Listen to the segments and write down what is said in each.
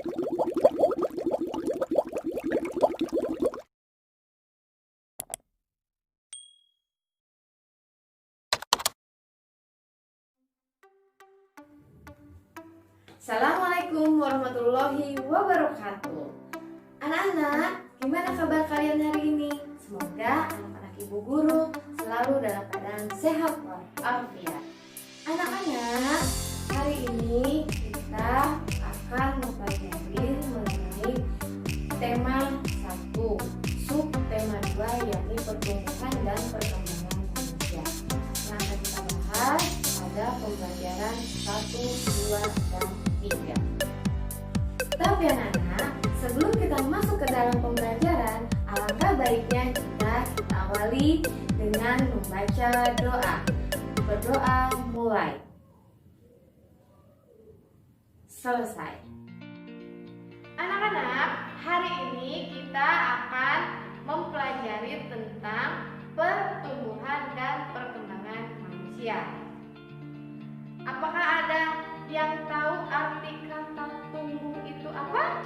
Assalamualaikum warahmatullahi wabarakatuh. Anak-anak, gimana kabar kalian hari ini? Semoga anak-anak ibu guru selalu dalam keadaan sehat walafiat. Anak-anak, hari ini kita akan mempelajari mengenai tema 1, sub tema 2, yakni pertumbuhan dan perkembangan manusia. Yang akan kita bahas pada pembelajaran 1, 2, dan 3. Tapi anak-anak, sebelum kita masuk ke dalam pembelajaran, alangkah baiknya kita awali dengan membaca doa. Berdoa mulai. Selesai. Anak-anak, hari ini kita akan mempelajari tentang pertumbuhan dan perkembangan manusia. Apakah ada yang tahu arti kata tumbuh itu apa?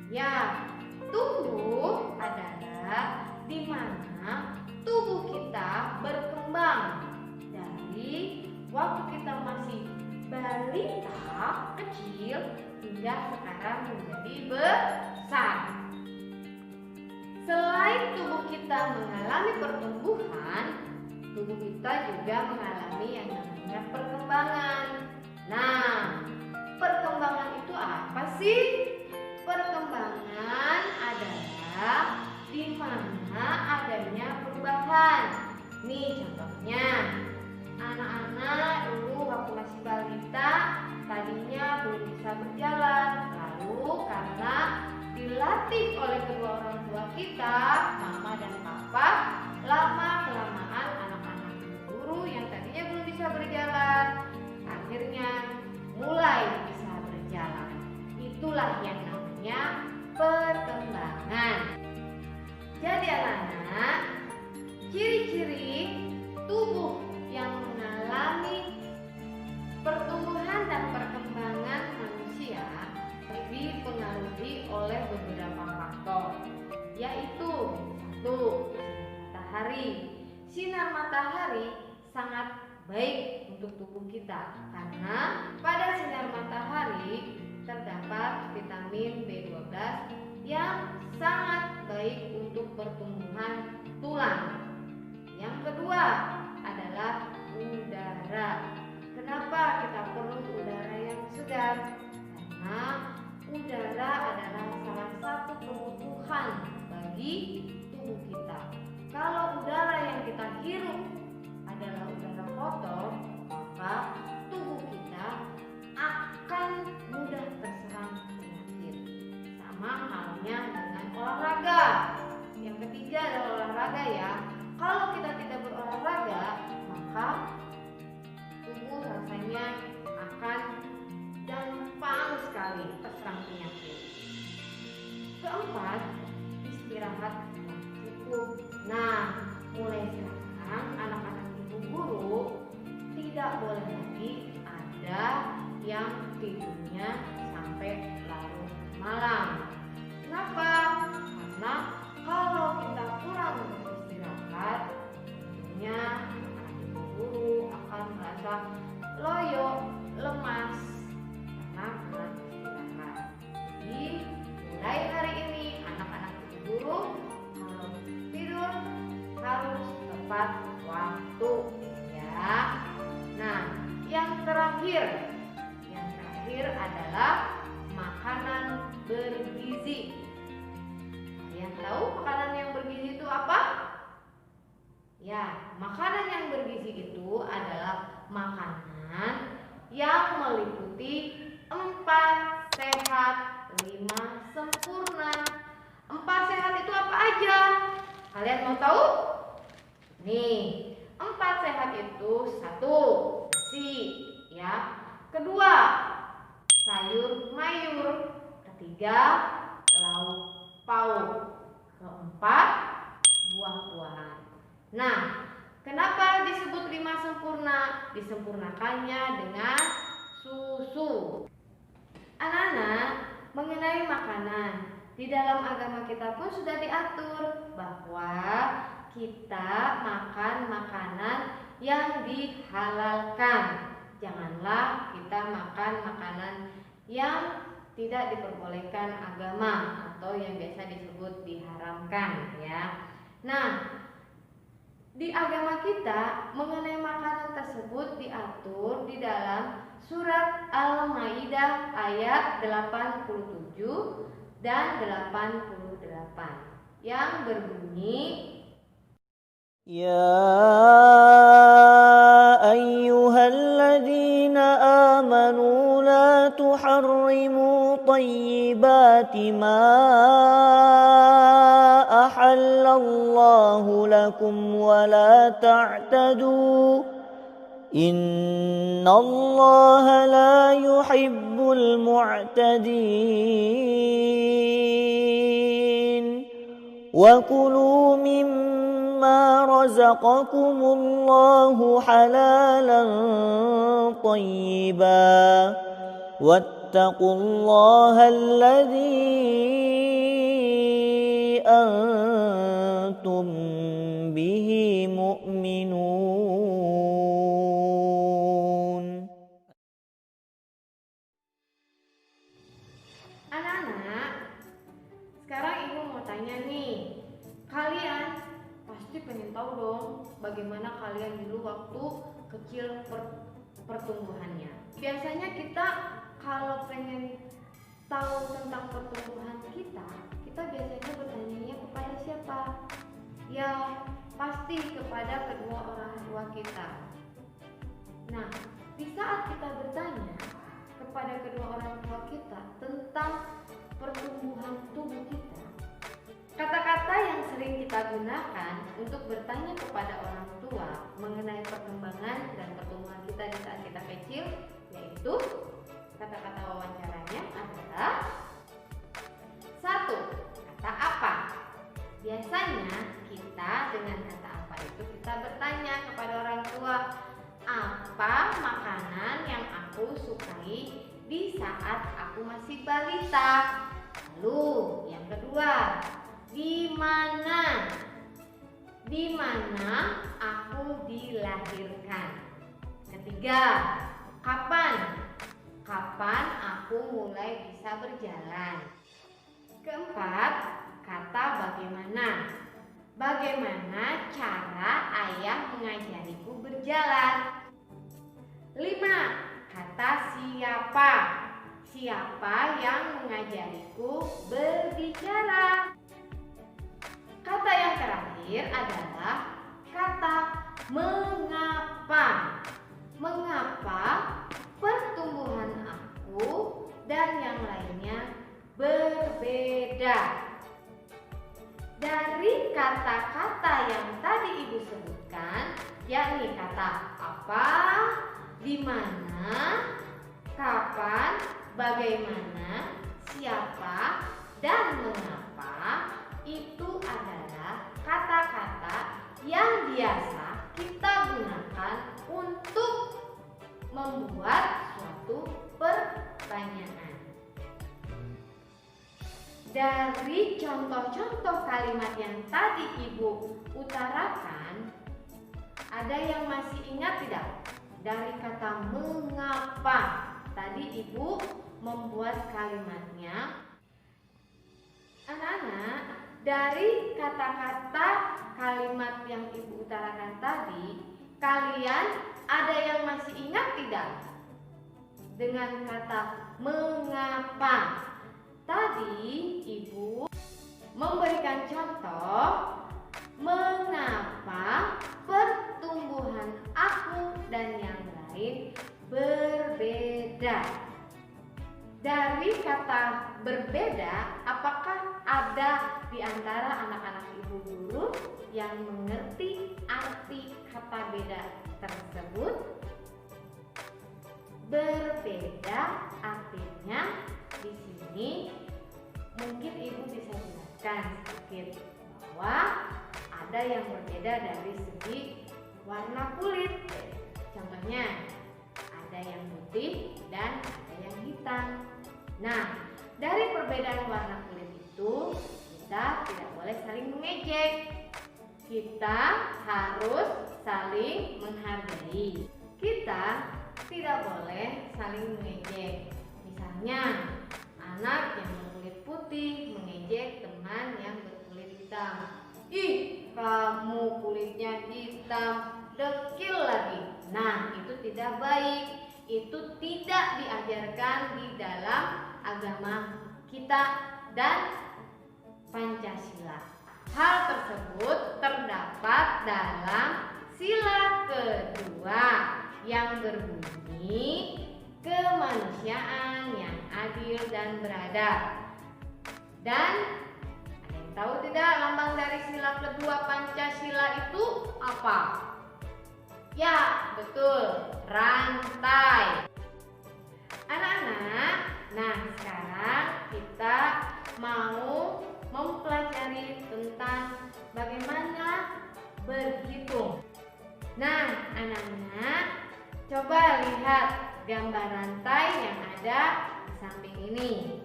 Ya, tumbuh adalah di mana tubuh kita berkembang dari waktu kita masih balita kecil hingga sekarang menjadi besar. Selain tubuh kita mengalami pertumbuhan, tubuh kita juga mengalami yang namanya perkembangan. Nah, perkembangan itu apa sih? Perkembangan adalah di mana adanya perubahan. Nih contohnya, anak-anak dulu waktu masih balita tadinya belum bisa berjalan, lalu karena dilatih oleh kedua orang tua kita, mama dan papa, lama-kelamaan anak-anak guru yang tadinya belum bisa berjalan akhirnya mulai bisa berjalan. Itulah yang namanya perkembangan. Jadi anak-anak, ciri-ciri tubuh yang mengalami pertumbuhan dan perkembangan manusia dipengaruhi oleh beberapa faktor, yaitu 1. Matahari. Sinar matahari sangat baik untuk tubuh kita karena pada sinar matahari terdapat vitamin B12 yang sangat baik untuk pertumbuhan tulang. Yang kedua adalah udara. Kenapa kita perlu udara yang segar? Karena udara adalah salah satu kebutuhan bagi tubuh kita. Kalau udara yang kita hirup adalah udara kotor, maka tubuh kita akan mudah terserang penyakit. Sama halnya dengan olahraga. Yang ketiga adalah olahraga ya. Kalau kita tidak berolahraga, maka tubuh rasanya akan gampang sekali terserang penyakit. Keempat, istirahat yang cukup. Nah, mulai sekarang anak-anak ibu guru tidak boleh lagi ada yang tidurnya sampai larut malam. Kenapa? Karena kalau kita kurang beristirahat, tentunya anak ibu guru akan merasa loyo, lemas karena kurang istirahat. Jadi mulai hari ini anak-anak ibu guru kalau tidur harus tepat waktu ya. Nah, yang terakhir adalah makanan bergizi. Kalian tahu makanan yang bergizi itu apa? Ya, makanan yang bergizi itu adalah makanan yang meliputi 4 sehat, 5 sempurna. 4 sehat itu apa aja? Kalian mau tahu? Nih, 4 sehat itu 1, nasi ya. Kedua, sayur mayur. Ketiga, lauk pauk. Keempat, buah-buahan. Nah, kenapa disebut 5 sempurna? Disempurnakannya dengan susu. Anak-anak, mengenai makanan, di dalam agama kita pun sudah diatur bahwa kita makan makanan yang dihalalkan. Janganlah kita makan makanan yang tidak diperbolehkan agama atau yang biasa disebut diharamkan ya. Nah, di agama kita mengenai makanan tersebut diatur di dalam surat Al-Maidah ayat 87 dan 88 yang berbunyi, Ya ayyuhalladzina amanu la tuharrimu tayyibati ma ahallallahu lakum wa la ta'tadu innallaha la yuhibbul mu'tadin wa kulu mimma razaqakumullahu halalan tayyiban wattaqullaha alladzi antum bihi mu'minun. anak-anak, sekarang ibu mau tanya nih, kalian pasti pengen tahu dong bagaimana kalian dulu waktu kecil pertumbuhannya. Biasanya kita kalau pengen tahu tentang pertumbuhan kita biasanya bertanya kepada siapa? Ya, pasti kepada kedua orang tua kita. Nah, di saat kita bertanya kepada kedua orang tua kita tentang pertumbuhan tubuh kita, kata-kata yang sering kita gunakan untuk bertanya kepada orang tua mengenai perkembangan dan pertumbuhan kita di saat kita kecil, yaitu kata-kata wawancaranya adalah 1. Kata apa? Biasanya kita dengan kata apa itu kita bertanya kepada orang tua, apa makanan yang aku sukai di saat aku masih balita? Lalu yang kedua, di mana aku dilahirkan? Ketiga, kapan aku mulai bisa berjalan? Keempat, kata bagaimana cara ayah mengajariku berjalan? 5. Kata siapa yang mengajariku berbicara? Kata yang terakhir adalah kata mengapa pertumbuhan aku dan yang lainnya berbeda. Dari kata-kata yang tadi ibu sebutkan, yakni kata apa, di mana, kapan, bagaimana, siapa, dan mengapa, itu adalah kata-kata yang biasa kita gunakan untuk membuat suatu pertanyaan. Dari contoh-contoh kalimat yang tadi ibu utarakan, ada yang masih ingat tidak? Dari kata mengapa tadi ibu membuat kalimatnya. Anak-anak, dari kata-kata kalimat yang ibu utarakan tadi, kalian ada yang masih ingat tidak? Dengan kata mengapa tadi ibu memberikan contoh mengapa pertumbuhan aku dan yang lain berbeda. Dari kata berbeda, apakah ada di antara anak-anak ibu guru yang mengerti arti kata beda tersebut? Berbeda artinya di sini mungkin ibu bisa jelaskan sedikit bahwa ada yang berbeda dari segi warna kulit. Contohnya ada yang putih dan ada yang hitam. perbedaan warna kulit itu kita tidak boleh saling mengejek. Kita harus saling menghargai. Kita tidak boleh saling mengejek. Misalnya, anak yang berkulit putih mengejek teman yang berkulit hitam. Ih, kamu kulitnya hitam, dekil lagi. Nah, itu tidak baik. Itu tidak diajarkan di dalam agama kita dan Pancasila. Hal tersebut terdapat dalam sila kedua yang berbunyi kemanusiaan yang adil dan beradab. Dan ada yang tahu tidak lambang dari sila kedua Pancasila itu apa? Ya, betul, rantai. Anak-anak, nah sekarang kita mau mempelajari tentang bagaimana berhitung. Nah, anak-anak, coba lihat gambar rantai yang ada di samping ini.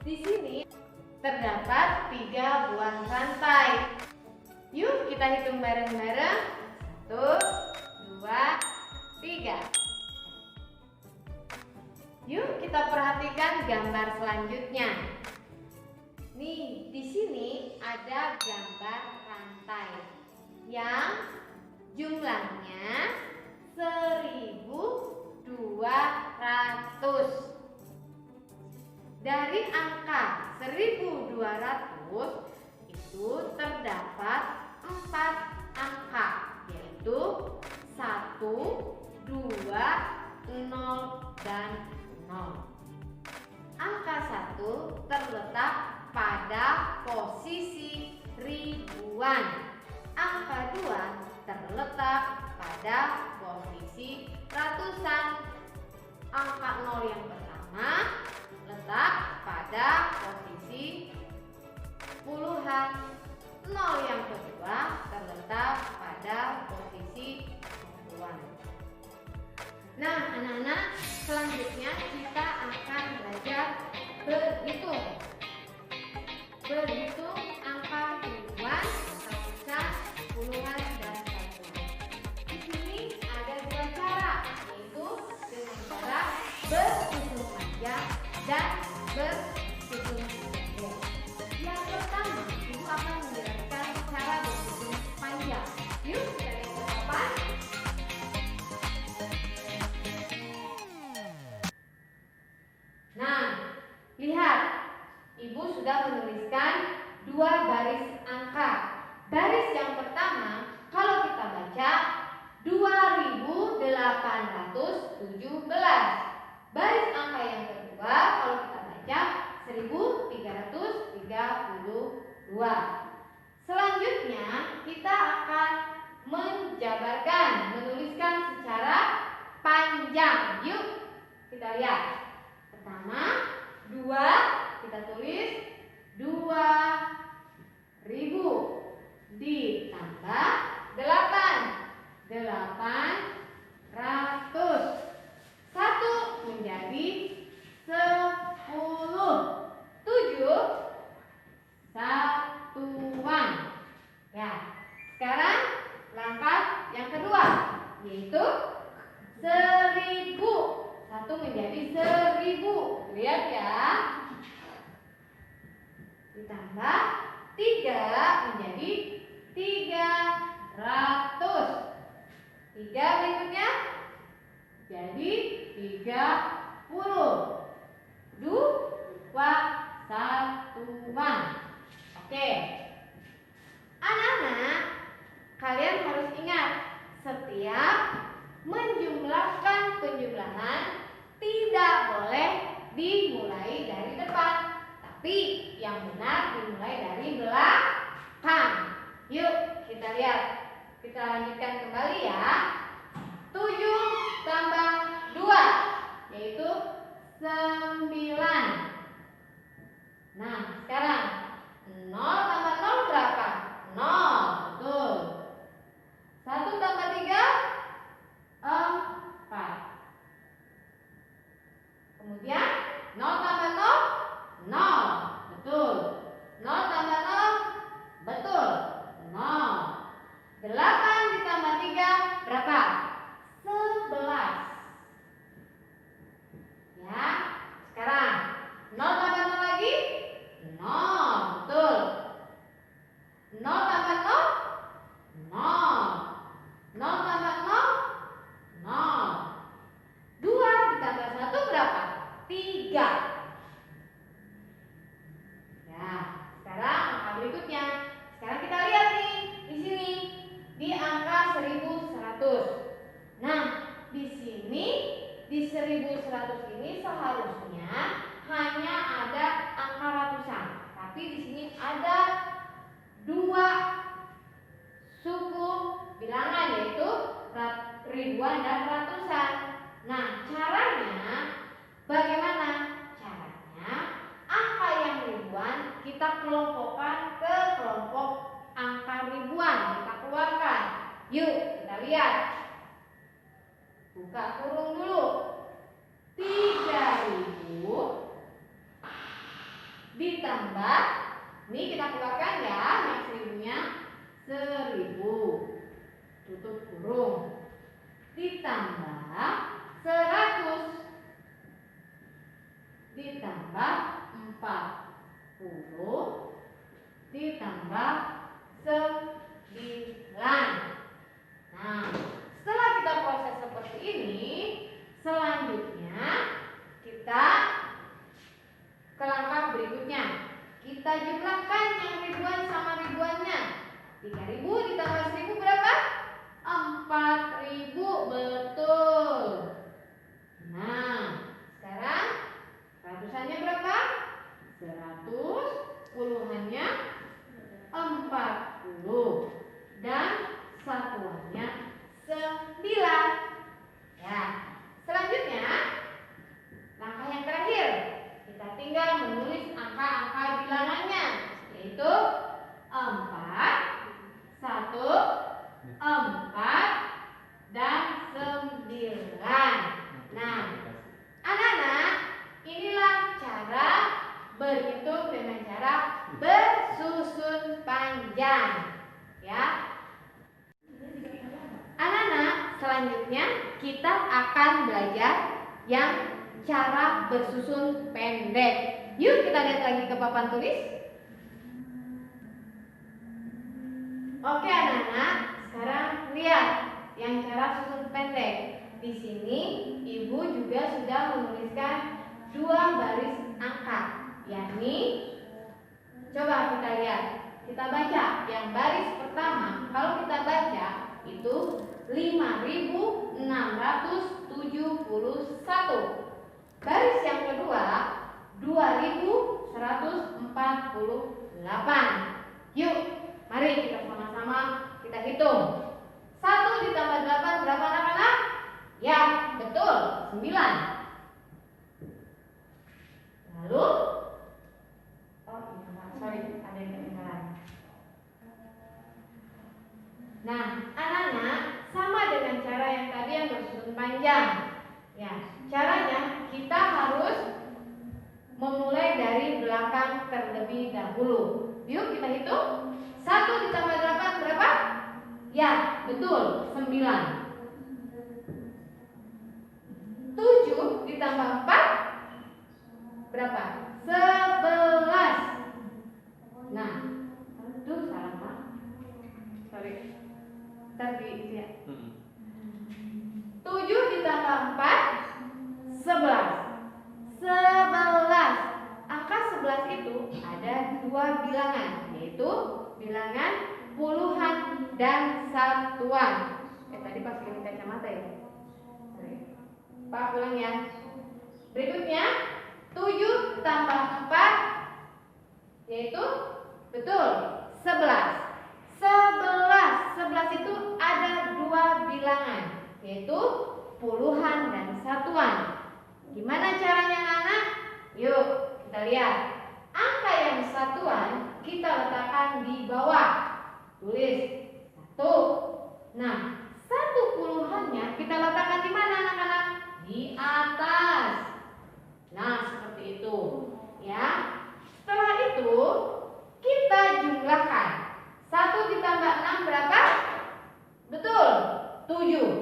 Di sini terdapat 3 buah rantai. Yuk kita hitung bareng-bareng. 1, 2, 3. Yuk kita perhatikan gambar selanjutnya. Nih, di sini ada gambar rantai yang jumlahnya 1.200. Dari angka 1.200 itu terdapat 4 angka, yaitu 1, 2, 0, dan 0. Angka 1 terletak pada posisi ribuan. Angka 2 terletak pada posisi ratusan. Angka 0 yang pertama letak pada posisi puluhan. 0 yang kedua terletak pada posisi ribuan. Nah, anak-anak, selanjutnya kita akan belajar berhitung. Berhitung angka ribuan, ratusan, puluhan, dan satuan. Di sini ada 2 cara, yaitu dengan cara berhitung panjang dan berhitung pendek. Yang pertama, ibu akan menjelaskan cara berhitung panjang. Yuk kita lihat bersama. Nah, lihat, ibu sudah menuliskan 2 baris angka. Baris yang pertama, kalau kita baca 2.817. Baris angka yang kedua, kalau kita baca 1.332. Selanjutnya, kita akan menjabarkan, menuliskan secara panjang. Yuk, kita lihat. Pertama, 2, kita tulis 2.000 ditambah 800. 1 menjadi 10. 7 satuan. Ya, sekarang langkah yang kedua, yaitu 1.000. 1 menjadi 1.000. Lihat ya. Ditambah 3 menjadi 300. 3 berikutnya jadi 30. 2 satuan. Oke. Anak-anak, kalian harus ingat, setiap menjumlahkan penjumlahan tidak boleh dimulai dari depan, tapi yang benar dimulai dari belakang. Yuk kita lihat. Kita lanjutkan kembali ya. 7 tambah 2 yaitu 9. Nah, sekarang 0 tambah 0 berapa? 0, betul. 1 tambah 3 4. Kemudian 0 tambah 0 0. berapa? 11. Ya, sekarang 0 tambah 0 lagi 0, betul. 0 tambah 0 0. 0 tambah 0 0. 2 ditambah 1 berapa? 3. Ya, sekarang angka berikutnya. Sekarang kita lihat nih di sini di angka 1100. Nah, di sini di 1100 ini seharusnya hanya ada angka ratusan, tapi di sini ada dua suku bilangan, yaitu ribuan dan ratusan. Nah, caranya bagaimana? Caranya angka yang ribuan kita kelompokkan ke kelompok angka ribuan, kita keluarkan. Yuk kita lihat. Buka kurung dulu. 3000 ditambah, ini kita keluarkan ya, yang seribunya 1000, tutup kurung, ditambah 100 ditambah 40 ditambah 9. Nah, setelah kita proses seperti ini, selanjutnya kita ke langkah berikutnya. Kita jumlahkan yang ribuan sama ribuannya. 3000 ditambah 1000 berapa? 4000, betul. Nah, sekarang ratusannya berapa? 100, puluhannya 40, dan satuannya 9. Ya, selanjutnya langkah yang terakhir, kita tinggal menulis angka-angka bilangannya, yaitu 4, 1, 4, dan 9. Nah, anak-anak, inilah cara berhitung dengan cara bersusun panjang. Ya, anak-anak, selanjutnya kita akan belajar yang cara bersusun pendek. Yuk kita lihat lagi ke papan tulis. Oke anak-anak, sekarang lihat yang cara susun pendek. Di sini ibu juga sudah menuliskan 2 baris angka, yakni coba kita lihat, kita baca yang baris pertama. Kalau kita baca itu 5671. Baris yang kedua 2148. Yuk, mari kita sama-sama kita hitung. 1 ditambah 8 berapa anak-anak? Ya, betul, 9. Lalu sorry, ada yang ketinggalan. Nah, anak-anak, sama dengan cara yang tadi yang bersusun panjang. Ya, caranya kita harus memulai dari belakang terlebih dahulu. Yuk kita hitung. 1 ditambah 8 berapa? Ya, betul, 9. 7 ditambah 4 berapa? 11. Nah, aduh salah Pak. Sorry. Tadi itu ya. 7 ditambah 4 11. 11. Angka 11 itu ada 2 bilangan, yaitu bilangan puluhan dan satuan. Tadi pas pakai kacamata ya. Pak ulang ya. Berikutnya 7 tambah 4 yaitu betul 11. 11 itu ada 2 bilangan, yaitu puluhan dan satuan. Gimana caranya anak? Yuk kita lihat. Angka yang satuan kita letakkan di bawah. Tulis 1. Nah, 1 puluhannya kita letakkan di mana anak-anak? Di atas. Nah, seperti itu. Ya. Setelah itu kita jumlahkan. 1 ditambah 6 berapa? Betul, 7.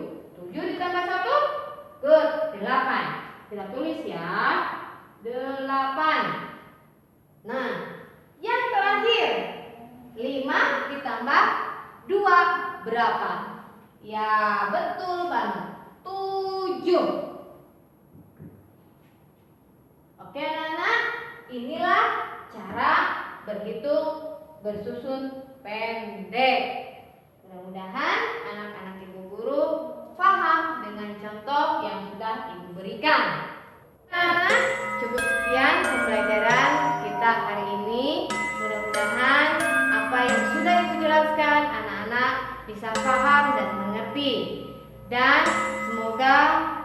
sudah 8. Nah, yang terakhir 5 ditambah 2 berapa? Ya, betul banget, 7. Oke anak-anak, inilah cara berhitung bersusun pendek. Mudah-mudahan anak-anak ibu guru paham dengan contoh yang sudah ibu berikan. Anak-anak, cukup sekian pembelajaran kita hari ini. Mudah-mudahan apa yang sudah ibu jelaskan anak-anak bisa paham dan mengerti. Dan semoga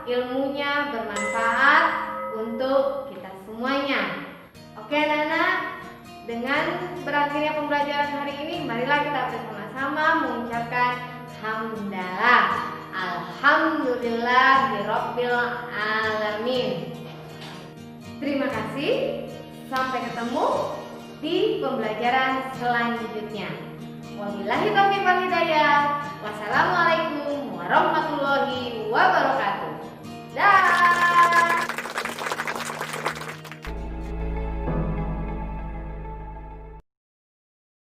ilmunya bermanfaat untuk kita semuanya. Oke anak-anak, dengan berakhirnya pembelajaran hari ini, marilah kita bersama-sama mengucapkan hamdalah. Alhamdulillahirabbil alamin. Terima kasih. Sampai ketemu di pembelajaran selanjutnya. Wabillahi taufiq wal hidayah. Wassalamualaikum warahmatullahi wabarakatuh.